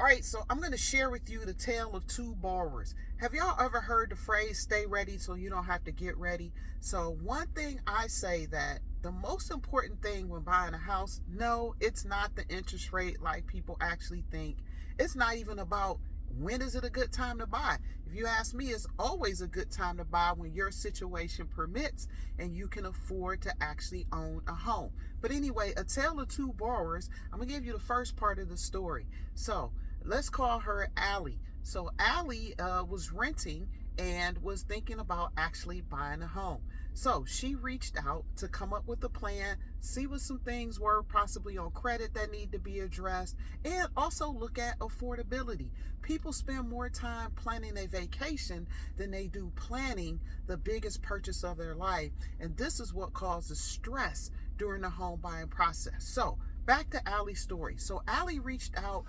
All right, so I'm going to share with you the tale of two borrowers. Have y'all ever heard the phrase stay ready so you don't have to get ready? So one thing I say that the most important thing when buying a house, no, it's not the interest rate like people actually think. It's not even about when is it a good time to buy. If you ask me, it's always a good time to buy when your situation permits and you can afford to actually own a home. But anyway, a tale of two borrowers. I'm going to give you the first part of the story. So let's call her Allie. So Allie was renting and was thinking about actually buying a home. So she reached out to come up with a plan, see what some things were possibly on credit that need to be addressed, and also look at affordability. People spend more time planning a vacation than they do planning the biggest purchase of their life. And this is what causes stress during the home buying process. So back to Allie's story. So Allie reached out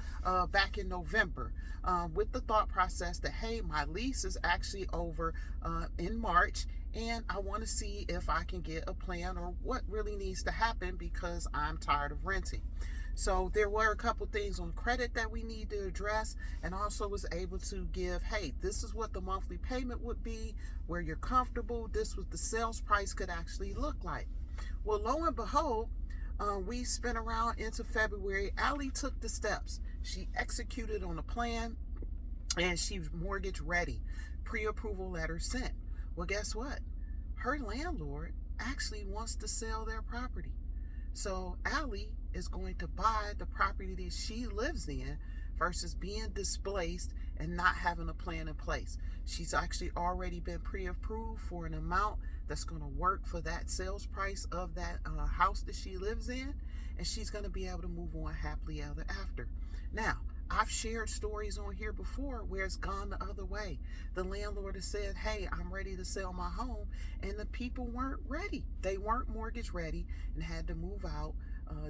back in November with the thought process that, hey, my lease is actually over in March, and I want to see if I can get a plan or what really needs to happen because I'm tired of renting. So there were a couple things on credit that we need to address, and also was able to give, hey, this is what the monthly payment would be, where you're comfortable, this was the sales price could actually look like. Well, lo and behold, we spent around into February. Allie took the steps. She executed on a plan and she's mortgage ready. Pre-approval letter sent. Well, guess what? Her landlord actually wants to sell their property. So Allie is going to buy the property that she lives in versus being displaced and not having a plan in place. She's actually already been pre-approved for an amount that's going to work for that sales price of that house that she lives in, and she's going to be able to move on happily ever after. Now, I've shared stories on here before where it's gone the other way. The landlord has said, hey, I'm ready to sell my home, and the people weren't ready. They weren't mortgage ready and had to move out,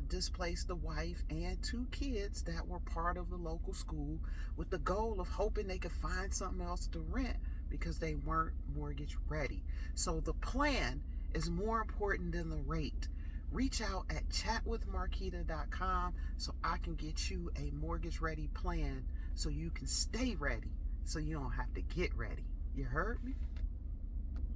displace the wife and two kids that were part of the local school with the goal of hoping they could find something else to rent because they weren't mortgage ready. So the plan is more important than the rate. Reach out at chatwithmarkita.com so I can get you a mortgage ready plan so you can stay ready so you don't have to get ready. You heard me?